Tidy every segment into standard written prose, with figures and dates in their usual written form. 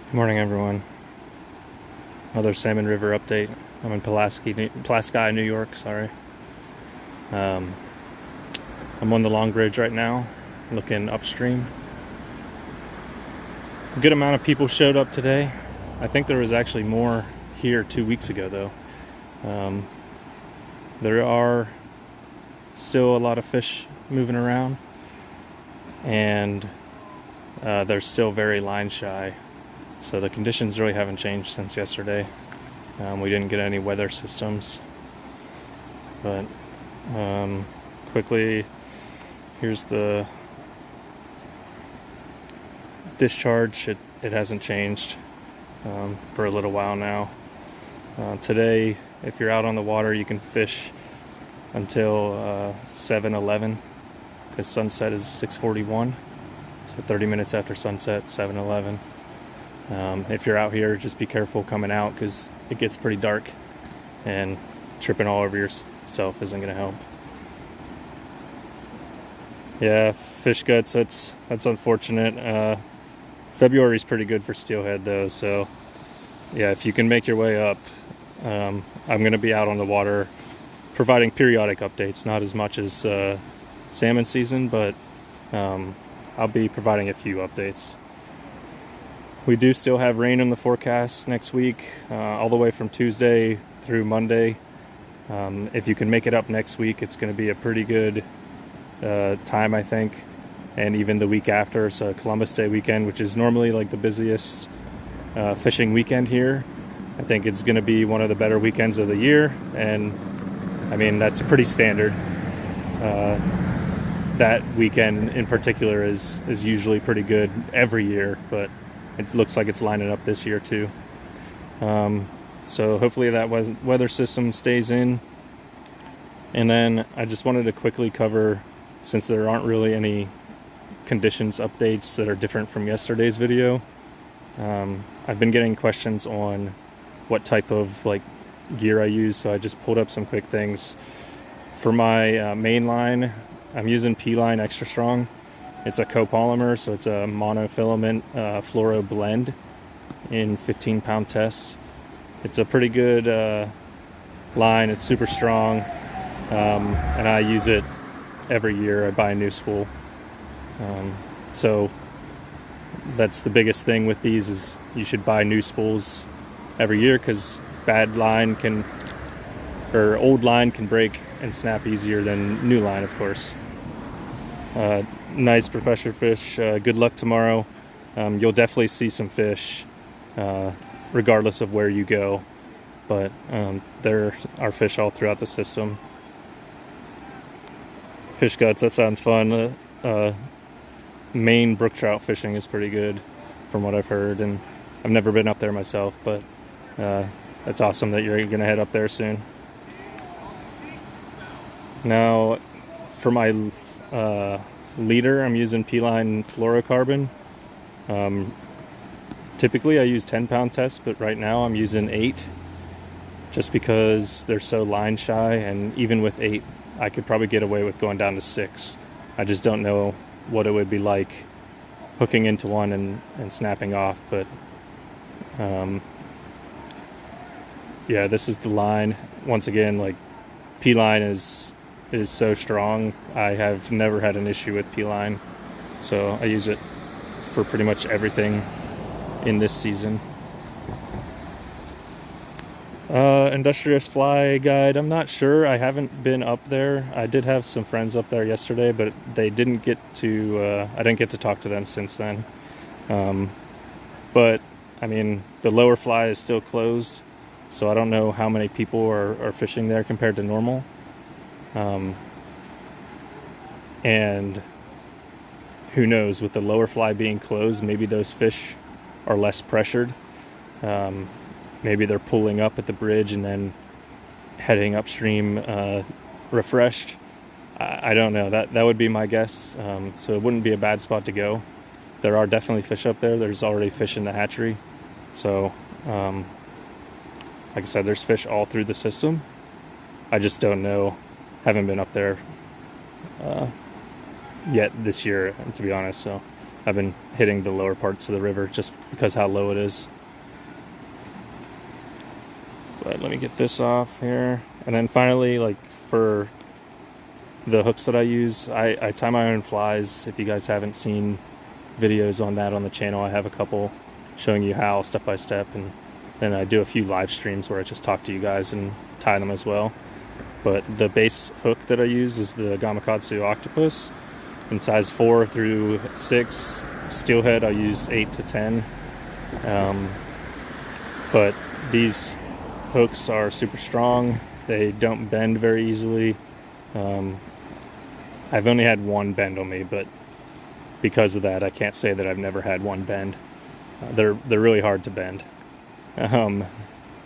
Good morning, everyone. Another Salmon River update. I'm in Pulaski, New York. Sorry. I'm on the Long Bridge right now, looking upstream. A good amount of people showed up today. I think there was actually more here 2 weeks ago, though. There are still a lot of fish moving around, and they're still very line shy. So the conditions really haven't changed since yesterday. We didn't get any weather systems. But quickly, here's the discharge. It hasn't changed for a little while now. Today, if you're out on the water, you can fish until 7:11 because sunset is 6:41. So 30 minutes after sunset, 7:11. If you're out here, just be careful coming out because it gets pretty dark, and tripping all over yourself isn't going to help. Yeah, fish guts, that's unfortunate. February's pretty good for steelhead though, so yeah, if you can make your way up, I'm going to be out on the water providing periodic updates, not as much as salmon season, but I'll be providing a few updates. We do still have rain in the forecast next week, all the way from Tuesday through Monday. If you can make it up next week, it's going to be a pretty good time, I think, and even the week after. So Columbus Day weekend, which is normally like the busiest fishing weekend here, I think it's going to be one of the better weekends of the year, and I mean that's pretty standard. That weekend in particular is usually pretty good every year, but it looks like it's lining up this year too. So hopefully that weather system stays in. And then I just wanted to quickly cover, since there aren't really any conditions updates that are different from yesterday's video, I've been getting questions on what type of gear I use, so I just pulled up some quick things. For my main line, I'm using P-Line Extra Strong. It's a copolymer, so it's a monofilament fluoro blend in 15-pound test. It's a pretty good line. It's super strong, and I use it every year. I buy a new spool. So that's the biggest thing with these, is you should buy new spools every year, because old line can break and snap easier than new line, of course. Nice professor fish. Good luck tomorrow. You'll definitely see some fish regardless of where you go, but there are fish all throughout the system. Fish guts, that sounds fun. Maine brook trout fishing is pretty good from what I've heard, and I've never been up there myself, but that's awesome that you're gonna head up there soon. Now for my leader, I'm using P-Line fluorocarbon. Typically I use 10-pound tests, but right now I'm using 8, just because they're so line shy, and even with 8 I could probably get away with going down to 6. I just don't know what it would be like hooking into one and snapping off, but yeah, this is the line. Once again, P-Line is so strong. I have never had an issue with P-Line, so I use it for pretty much everything in this season. Industrious Fly Guide, I'm not sure. I haven't been up there. I did have some friends up there yesterday, but they didn't get to I didn't get to talk to them since then. But I mean, the lower fly is still closed, so I don't know how many people are fishing there compared to normal. And who knows, with the lower fly being closed, maybe those fish are less pressured. Maybe they're pulling up at the bridge and then heading upstream refreshed. I don't know. That would be my guess. So it wouldn't be a bad spot to go. There are definitely fish up there. There's already fish in the hatchery. So like I said, there's fish all through the system. I just don't know. Haven't been up there yet this year, to be honest. So I've been hitting the lower parts of the river just because how low it is. But let me get this off here. And then finally, like for the hooks that I use, I tie my own flies. If you guys haven't seen videos on that on the channel, I have a couple showing you how step by step, and then I do a few live streams where I just talk to you guys and tie them as well. But the base hook that I use is the Gamakatsu Octopus in size 4 through 6. Steelhead I use 8 to 10. But these hooks are super strong. They don't bend very easily. I've only had one bend on me, but because of that, I can't say that I've never had one bend. They're really hard to bend.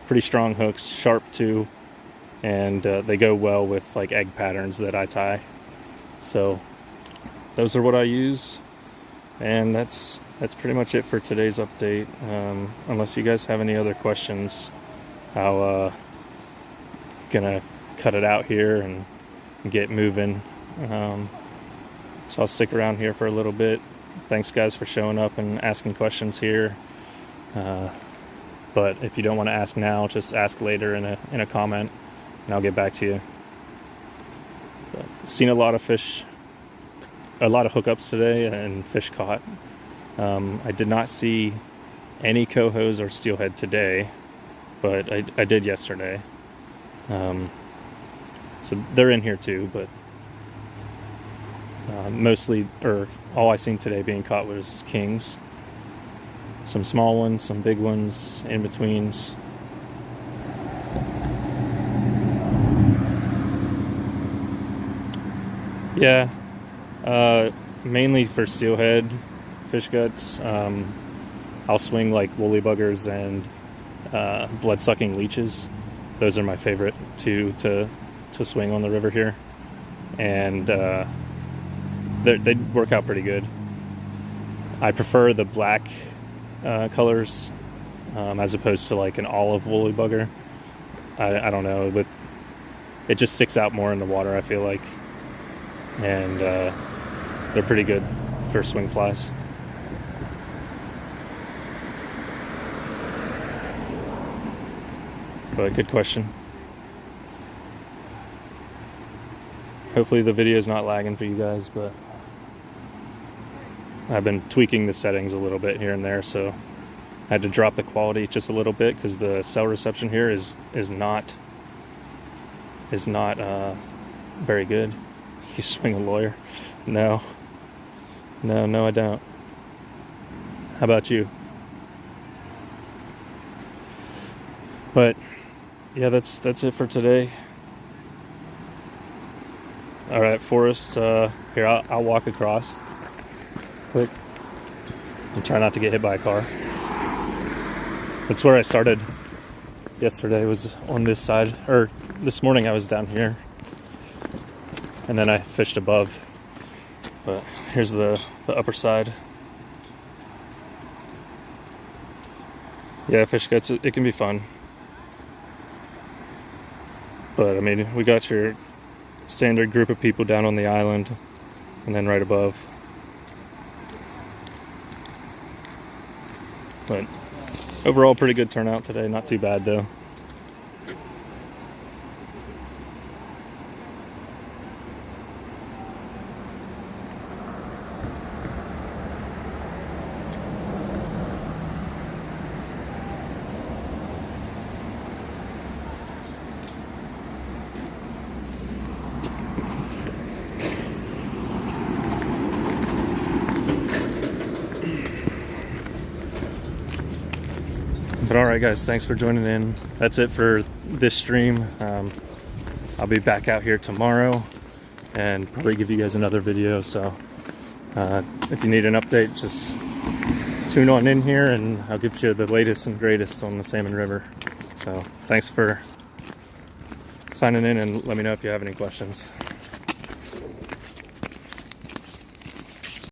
Pretty strong hooks, sharp too, and they go well with like egg patterns that I tie. So those are what I use, and that's pretty much it for today's update. Unless you guys have any other questions, I'll gonna cut it out here and get moving. So I'll stick around here for a little bit. Thanks guys for showing up and asking questions here. But if you don't want to ask now, just ask later in a comment, and I'll get back to you. But seen a lot of fish, a lot of hookups today, and fish caught. I did not see any cohos or steelhead today, but I did yesterday. So they're in here too, but mostly, or all I seen today being caught was kings. Some small ones, some big ones, in-betweens. Yeah, mainly for steelhead, fish guts. I'll swing like woolly buggers and blood-sucking leeches. Those are my favorite two to swing on the river here, and they work out pretty good. I prefer the black colors as opposed to like an olive woolly bugger. I don't know, but it just sticks out more in the water, I feel like, and they're pretty good for swing flies. But good question. Hopefully the video is not lagging for you guys, but I've been tweaking the settings a little bit here and there, so I had to drop the quality just a little bit because the cell reception here is not very good. You swing a lawyer? No, I don't. How about you? But yeah, that's it for today. All right, Forrest. Here, I'll walk across quick and try not to get hit by a car. That's where I started yesterday, was on this side, or this morning I was down here, and then I fished above. But here's the upper side. Yeah, fish guts, it can be fun. But I mean, we got your standard group of people down on the island, and then right above. But overall, pretty good turnout today. Not too bad though. But alright guys, thanks for joining in. That's it for this stream. I'll be back out here tomorrow and probably give you guys another video. So if you need an update, just tune on in here and I'll give you the latest and greatest on the Salmon River. So thanks for signing in, and let me know if you have any questions.